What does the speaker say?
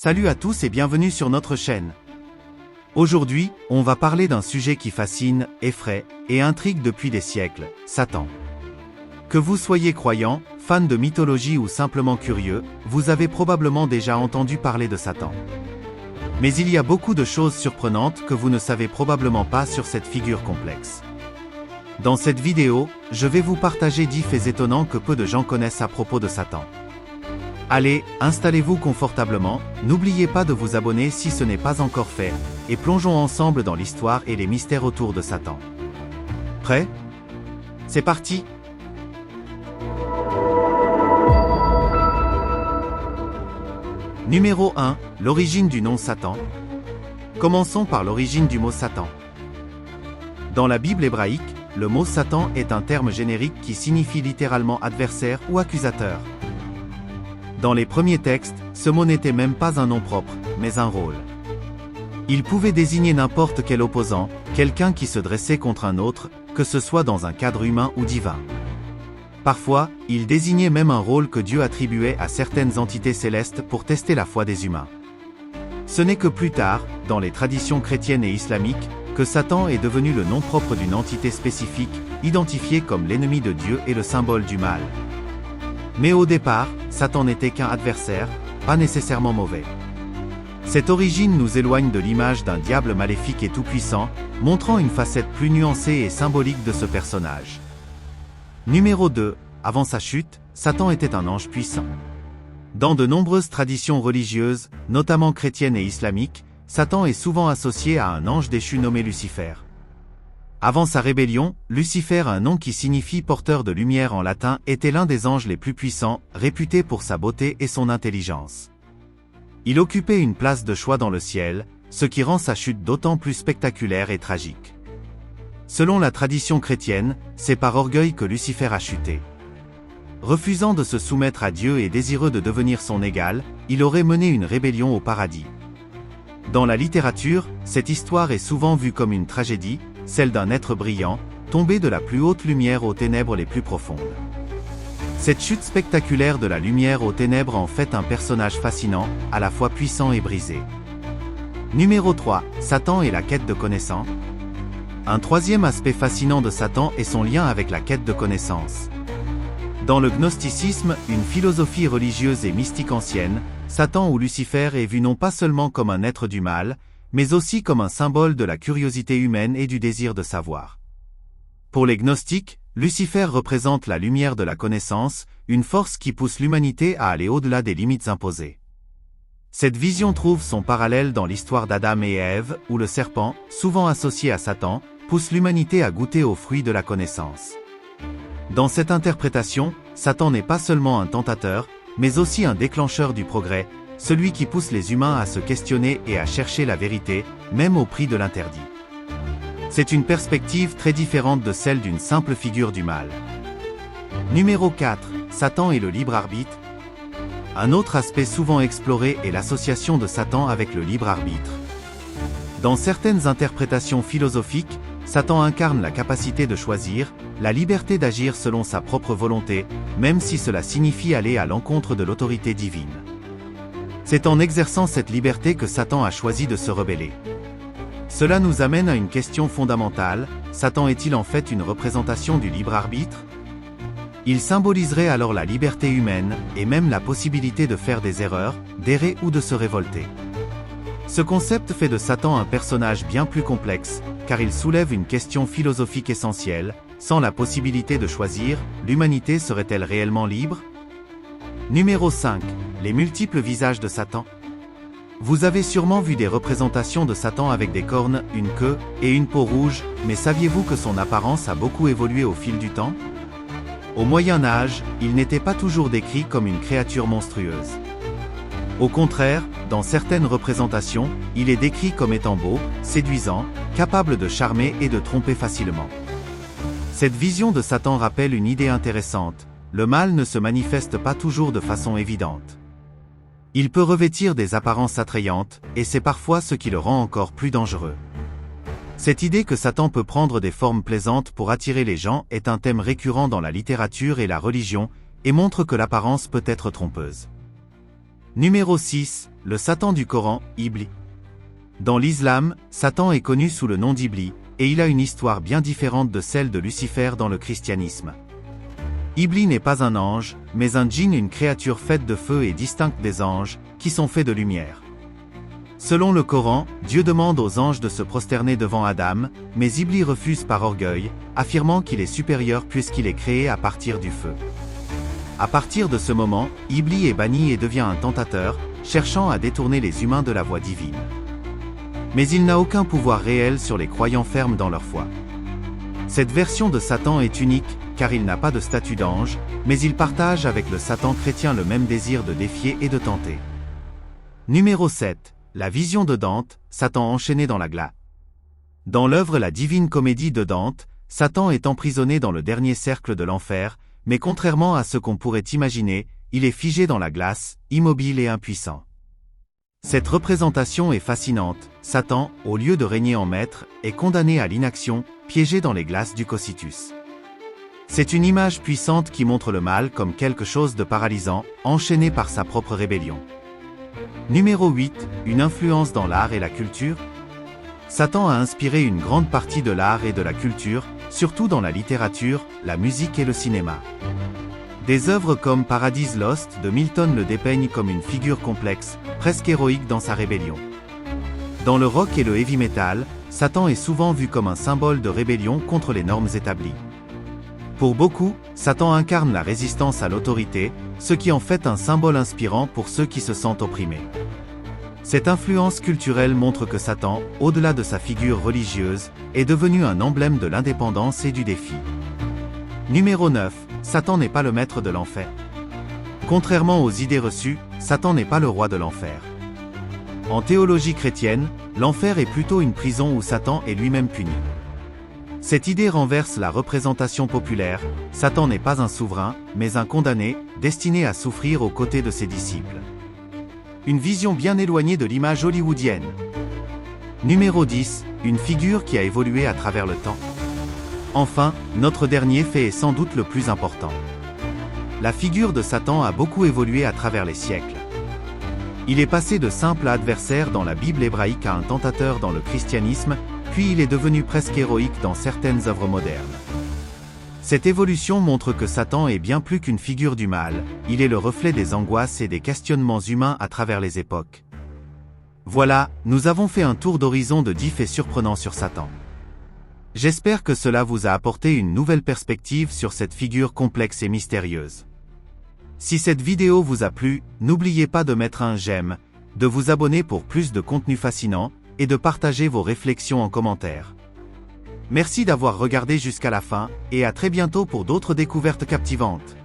Salut à tous et bienvenue sur notre chaîne. Aujourd'hui, on va parler d'un sujet qui fascine, effraie et intrigue depuis des siècles, Satan. Que vous soyez croyant, fan de mythologie ou simplement curieux, vous avez probablement déjà entendu parler de Satan. Mais il y a beaucoup de choses surprenantes que vous ne savez probablement pas sur cette figure complexe. Dans cette vidéo, je vais vous partager 10 faits étonnants que peu de gens connaissent à propos de Satan. Allez, installez-vous confortablement, n'oubliez pas de vous abonner si ce n'est pas encore fait, et plongeons ensemble dans l'histoire et les mystères autour de Satan. Prêt? C'est parti! Numéro 1, l'origine du nom Satan. Commençons par l'origine du mot Satan. Dans la Bible hébraïque, le mot Satan est un terme générique qui signifie littéralement adversaire ou accusateur. Dans les premiers textes, ce mot n'était même pas un nom propre, mais un rôle. Il pouvait désigner n'importe quel opposant, quelqu'un qui se dressait contre un autre, que ce soit dans un cadre humain ou divin. Parfois, il désignait même un rôle que Dieu attribuait à certaines entités célestes pour tester la foi des humains. Ce n'est que plus tard, dans les traditions chrétiennes et islamiques, que Satan est devenu le nom propre d'une entité spécifique, identifiée comme l'ennemi de Dieu et le symbole du mal. Mais au départ, Satan n'était qu'un adversaire, pas nécessairement mauvais. Cette origine nous éloigne de l'image d'un diable maléfique et tout-puissant, montrant une facette plus nuancée et symbolique de ce personnage. Numéro 2. Avant sa chute, Satan était un ange puissant. Dans de nombreuses traditions religieuses, notamment chrétiennes et islamiques, Satan est souvent associé à un ange déchu nommé Lucifer. Avant sa rébellion, Lucifer, un nom qui signifie porteur de lumière en latin, était l'un des anges les plus puissants, réputé pour sa beauté et son intelligence. Il occupait une place de choix dans le ciel, ce qui rend sa chute d'autant plus spectaculaire et tragique. Selon la tradition chrétienne, c'est par orgueil que Lucifer a chuté. Refusant de se soumettre à Dieu et désireux de devenir son égal, il aurait mené une rébellion au paradis. Dans la littérature, cette histoire est souvent vue comme une tragédie, celle d'un être brillant, tombé de la plus haute lumière aux ténèbres les plus profondes. Cette chute spectaculaire de la lumière aux ténèbres en fait un personnage fascinant, à la fois puissant et brisé. Numéro 3, Satan et la quête de connaissance. Un troisième aspect fascinant de Satan est son lien avec la quête de connaissance. Dans le gnosticisme, une philosophie religieuse et mystique ancienne, Satan ou Lucifer est vu non pas seulement comme un être du mal, mais aussi comme un symbole de la curiosité humaine et du désir de savoir. Pour les gnostiques, Lucifer représente la lumière de la connaissance, une force qui pousse l'humanité à aller au-delà des limites imposées. Cette vision trouve son parallèle dans l'histoire d'Adam et Ève, où le serpent, souvent associé à Satan, pousse l'humanité à goûter aux fruits de la connaissance. Dans cette interprétation, Satan n'est pas seulement un tentateur, mais aussi un déclencheur du progrès, celui qui pousse les humains à se questionner et à chercher la vérité, même au prix de l'interdit. C'est une perspective très différente de celle d'une simple figure du mal. Numéro 4. Satan et le libre arbitre. Un autre aspect souvent exploré est l'association de Satan avec le libre arbitre. Dans certaines interprétations philosophiques, Satan incarne la capacité de choisir, la liberté d'agir selon sa propre volonté, même si cela signifie aller à l'encontre de l'autorité divine. C'est en exerçant cette liberté que Satan a choisi de se rebeller. Cela nous amène à une question fondamentale, Satan est-il en fait une représentation du libre arbitre? Il symboliserait alors la liberté humaine, et même la possibilité de faire des erreurs, d'errer ou de se révolter. Ce concept fait de Satan un personnage bien plus complexe, car il soulève une question philosophique essentielle, sans la possibilité de choisir, l'humanité serait-elle réellement libre? Numéro 5. Les multiples visages de Satan. Vous avez sûrement vu des représentations de Satan avec des cornes, une queue et une peau rouge, mais saviez-vous que son apparence a beaucoup évolué au fil du temps? Au Moyen Âge, il n'était pas toujours décrit comme une créature monstrueuse. Au contraire, dans certaines représentations, il est décrit comme étant beau, séduisant, capable de charmer et de tromper facilement. Cette vision de Satan rappelle une idée intéressante. Le mal ne se manifeste pas toujours de façon évidente. Il peut revêtir des apparences attrayantes, et c'est parfois ce qui le rend encore plus dangereux. Cette idée que Satan peut prendre des formes plaisantes pour attirer les gens est un thème récurrent dans la littérature et la religion, et montre que l'apparence peut être trompeuse. Numéro 6, le Satan du Coran, Iblis. Dans l'islam, Satan est connu sous le nom d'Iblis, et il a une histoire bien différente de celle de Lucifer dans le christianisme. Iblis n'est pas un ange, mais un djinn, une créature faite de feu et distincte des anges, qui sont faits de lumière. Selon le Coran, Dieu demande aux anges de se prosterner devant Adam, mais Iblis refuse par orgueil, affirmant qu'il est supérieur puisqu'il est créé à partir du feu. À partir de ce moment, Iblis est banni et devient un tentateur, cherchant à détourner les humains de la voie divine. Mais il n'a aucun pouvoir réel sur les croyants fermes dans leur foi. Cette version de Satan est unique, car il n'a pas de statut d'ange, mais il partage avec le Satan chrétien le même désir de défier et de tenter. Numéro 7. La vision de Dante, Satan enchaîné dans la glace. Dans l'œuvre La Divine Comédie de Dante, Satan est emprisonné dans le dernier cercle de l'enfer, mais contrairement à ce qu'on pourrait imaginer, il est figé dans la glace, immobile et impuissant. Cette représentation est fascinante. Satan, au lieu de régner en maître, est condamné à l'inaction, piégé dans les glaces du Cocytus. C'est une image puissante qui montre le mal comme quelque chose de paralysant, enchaîné par sa propre rébellion. Numéro 8, une influence dans l'art et la culture. Satan a inspiré une grande partie de l'art et de la culture, surtout dans la littérature, la musique et le cinéma. Des œuvres comme Paradise Lost de Milton le dépeignent comme une figure complexe, presque héroïque dans sa rébellion. Dans le rock et le heavy metal, Satan est souvent vu comme un symbole de rébellion contre les normes établies. Pour beaucoup, Satan incarne la résistance à l'autorité, ce qui en fait un symbole inspirant pour ceux qui se sentent opprimés. Cette influence culturelle montre que Satan, au-delà de sa figure religieuse, est devenu un emblème de l'indépendance et du défi. Numéro 9, Satan n'est pas le maître de l'enfer. Contrairement aux idées reçues, Satan n'est pas le roi de l'enfer. En théologie chrétienne, l'enfer est plutôt une prison où Satan est lui-même puni. Cette idée renverse la représentation populaire. Satan n'est pas un souverain, mais un condamné, destiné à souffrir aux côtés de ses disciples. Une vision bien éloignée de l'image hollywoodienne. Numéro 10, une figure qui a évolué à travers le temps. Enfin, notre dernier fait est sans doute le plus important. La figure de Satan a beaucoup évolué à travers les siècles. Il est passé de simple adversaire dans la Bible hébraïque à un tentateur dans le christianisme, puis il est devenu presque héroïque dans certaines œuvres modernes. Cette évolution montre que Satan est bien plus qu'une figure du mal, il est le reflet des angoisses et des questionnements humains à travers les époques. Voilà, nous avons fait un tour d'horizon de 10 faits surprenants sur Satan. J'espère que cela vous a apporté une nouvelle perspective sur cette figure complexe et mystérieuse. Si cette vidéo vous a plu, n'oubliez pas de mettre un j'aime, de vous abonner pour plus de contenu fascinant, et de partager vos réflexions en commentaire. Merci d'avoir regardé jusqu'à la fin, et à très bientôt pour d'autres découvertes captivantes.